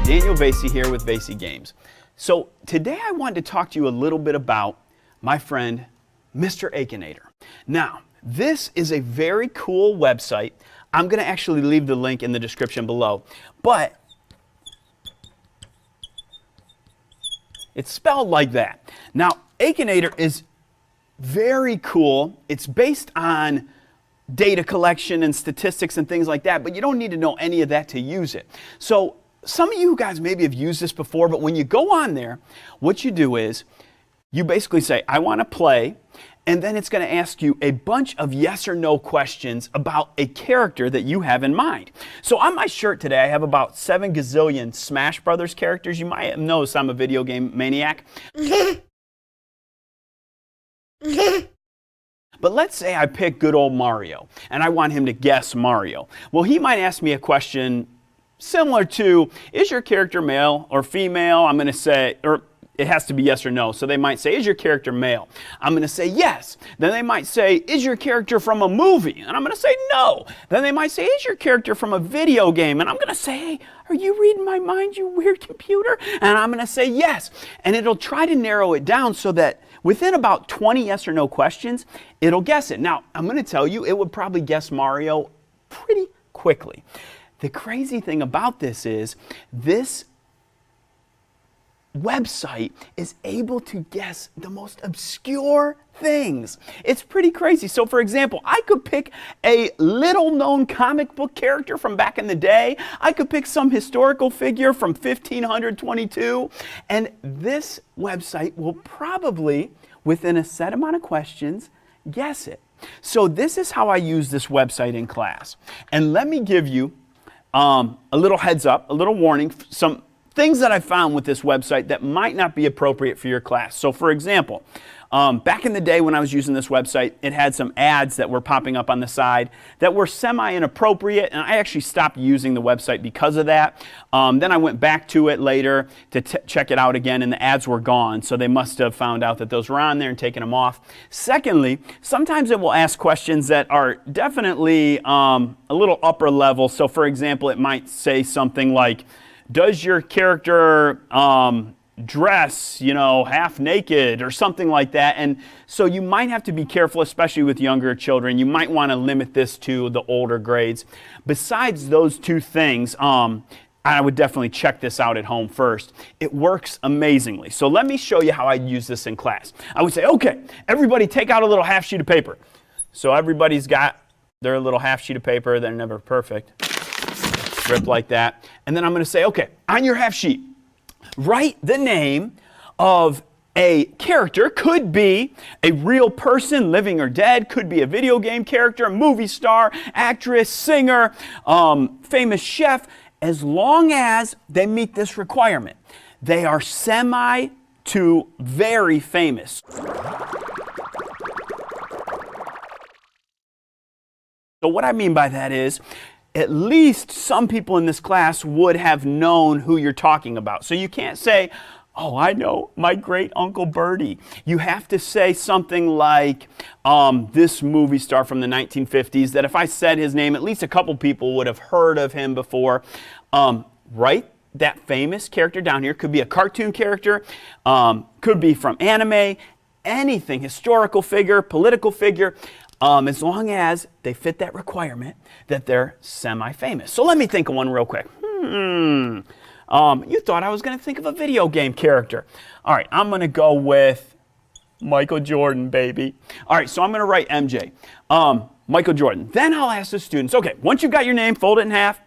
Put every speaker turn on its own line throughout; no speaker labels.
Daniel Vasi here with Vasi Games. So today I wanted to talk to you a little bit about my friend, Mr. Escandon. Now, this is a very cool website. I'm going to actually leave the link in the description below, but it's spelled like that. Now, Escandon is very cool. It's based on data collection and statistics and things like that, but you don't need to know any of that to use it. So some of you guys maybe have used this before, but when you go on there, what you do is you basically say, I want to play, and then it's going to ask you a bunch of yes or no questions about a character that you have in mind. So on my shirt today, I have about 7 gazillion Smash Brothers characters. You might have noticed I'm a video game maniac. But let's say I pick good old Mario, and I want him to guess Mario. Well, he might ask me a question similar to, is your character male or female? I'm going to say, or it has to be yes or no. So they might say, is your character male? I'm going to say yes. Then they might say, is your character from a movie? And I'm going to say no. Then they might say, is your character from a video game? And I'm going to say, hey, are you reading my mind, you weird computer? And I'm going to say yes. And it'll try to narrow it down so that within about 20 yes or no questions, it'll guess it. Now, I'm going to tell you, it would probably guess Mario pretty quickly. The crazy thing about this is this website is able to guess the most obscure things. It's pretty crazy. So for example, I could pick a little known comic book character from back in the day. I could pick some historical figure from 1522. And this website will probably, within a set amount of questions, guess it. So this is how I use this website in class. And let me give you a little heads up, a little warning, some things that I found with this website that might not be appropriate for your class. So for example, back in the day when I was using this website, it had some ads that were popping up on the side that were semi-inappropriate, and I actually stopped using the website because of that. Then I went back to it later to check it out again, and the ads were gone, so they must have found out that those were on there and taken them off. Secondly, sometimes it will ask questions that are definitely a little upper level. So for example, it might say something like, does your character dress, half naked or something like that? And so you might have to be careful, especially with younger children. You might want to limit this to the older grades. Besides those two things, I would definitely check this out at home first. It works amazingly. So let me show you how I use this in class. I would say, okay, everybody take out a little half sheet of paper. So everybody's got their little half sheet of paper. They're never perfect. Strip like that. And then I'm going to say, okay, on your half sheet, write the name of a character. Could be a real person, living or dead. Could be a video game character, a movie star, actress, singer, famous chef, as long as they meet this requirement. They are semi to very famous. So what I mean by that is, at least some people in this class would have known who you're talking about. So you can't say, oh, I know my great Uncle Bertie. You have to say something like this movie star from the 1950s that if I said his name, at least a couple people would have heard of him before. Write that famous character down here. Could be a cartoon character, could be from anime, anything, historical figure, political figure. As long as they fit that requirement that they're semi-famous. So let me think of one real quick. You thought I was going to think of a video game character. All right, I'm going to go with Michael Jordan, baby. All right, so I'm going to write MJ. Michael Jordan. Then I'll ask the students, okay, once you've got your name, fold it in half.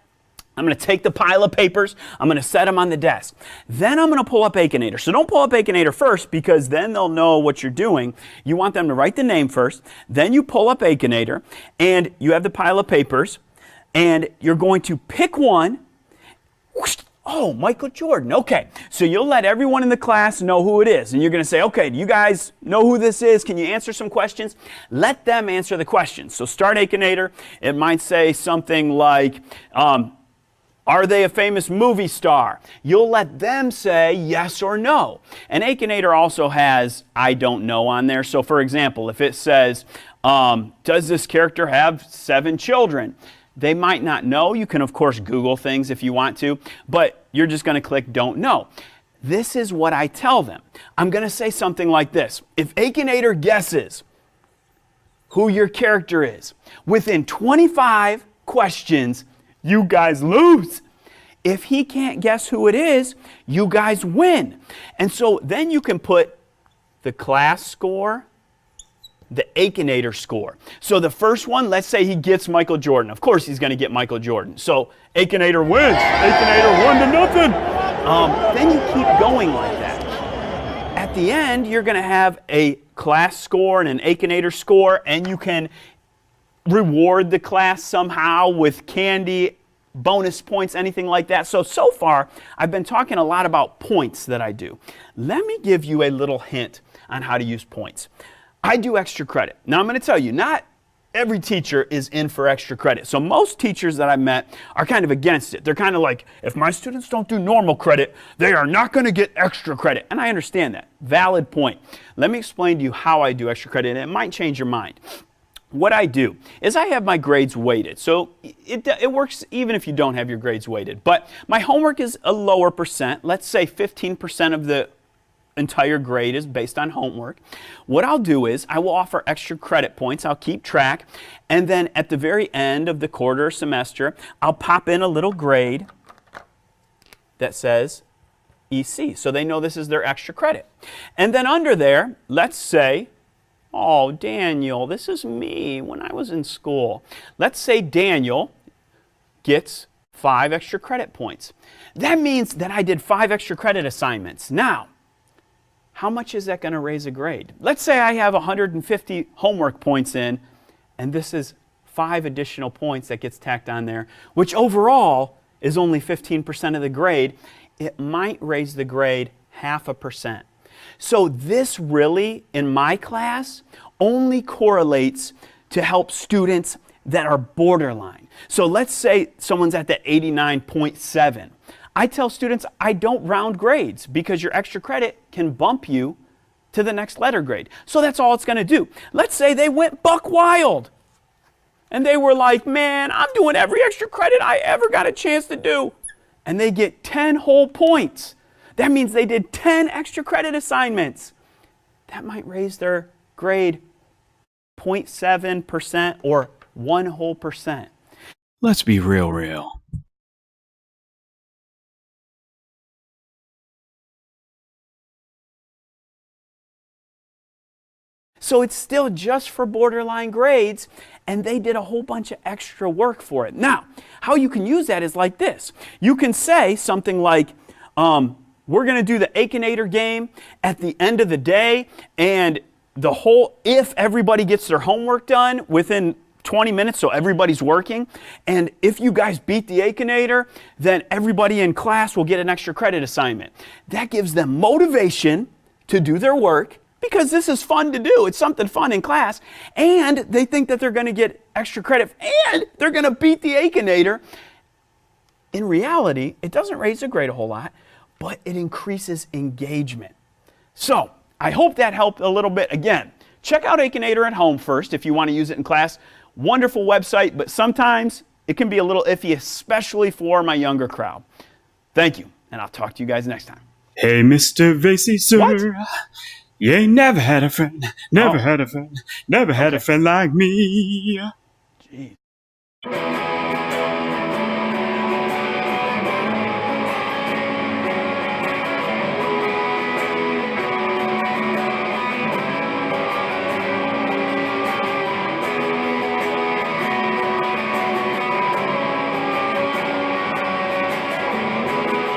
I'm going to take the pile of papers. I'm going to set them on the desk. Then I'm going to pull up Escandon. So don't pull up Escandon first, because then they'll know what you're doing. You want them to write the name first. Then you pull up Escandon, and you have the pile of papers, and you're going to pick one. Oh, Michael Jordan. Okay. So you'll let everyone in the class know who it is. And you're going to say, okay, do you guys know who this is? Can you answer some questions? Let them answer the questions. So start Escandon. It might say something like, are they a famous movie star? You'll let them say yes or no. And Escandon also has I don't know on there. So for example, if it says, does this character have 7 children? They might not know. You can, of course, Google things if you want to, but you're just going to click don't know. This is what I tell them. I'm going to say something like this. If Akinator guesses who your character is within 25 questions, you guys lose. If he can't guess who it is, you guys win. And so then you can put the class score, the Akinator score. So the first one, let's say he gets Michael Jordan. Of course he's going to get Michael Jordan. So Akinator wins. Akinator 1-0. Then you keep going like that. At the end, you're going to have a class score and an Akinator score, and you can reward the class somehow with candy, bonus points, anything like that. So far, I've been talking a lot about points that I do. Let me give you a little hint on how to use points. I do extra credit. Now, I'm going to tell you, not every teacher is in for extra credit. So most teachers that I've met are kind of against it. They're kind of like, if my students don't do normal credit, they are not going to get extra credit. And I understand that. Valid point. Let me explain to you how I do extra credit, and it might change your mind. What I do is I have my grades weighted. So it works even if you don't have your grades weighted. But my homework is a lower percent. Let's say 15% of the entire grade is based on homework. What I'll do is I will offer extra credit points. I'll keep track. And then at the very end of the quarter or semester, I'll pop in a little grade that says EC. So they know this is their extra credit. And then under there, let's say, oh, Daniel, this is me when I was in school. Let's say Daniel gets 5 extra credit points. That means that I did 5 extra credit assignments. Now, how much is that going to raise a grade? Let's say I have 150 homework points in, and this is 5 additional points that gets tacked on there, which overall is only 15% of the grade. It might raise the grade 0.5%. So this really, in my class, only correlates to help students that are borderline. So let's say someone's at the 89.7. I tell students I don't round grades because your extra credit can bump you to the next letter grade. So that's all it's going to do. Let's say they went buck wild and they were like, man, I'm doing every extra credit I ever got a chance to do. And they get 10 whole points. That means they did 10 extra credit assignments. That might raise their grade 0.7% or 1 whole percent.
Let's be real.
So it's still just for borderline grades, and they did a whole bunch of extra work for it. Now, how you can use that is like this. You can say something like, we're going to do the Akinator game at the end of the day, and if everybody gets their homework done within 20 minutes, so everybody's working, and if you guys beat the Akinator, then everybody in class will get an extra credit assignment. That gives them motivation to do their work, because this is fun to do. It's something fun in class, and they think that they're going to get extra credit, and they're going to beat the Akinator. In reality, it doesn't raise their grade a whole lot, but it increases engagement. So, I hope that helped a little bit. Again, check out Akinator at home first if you want to use it in class. Wonderful website, but sometimes it can be a little iffy, especially for my younger crowd. Thank you, and I'll talk to you guys next time.
Hey, Mr. Vasi, sir.
What?
You ain't never had a friend, never had a friend like me.
Jeez.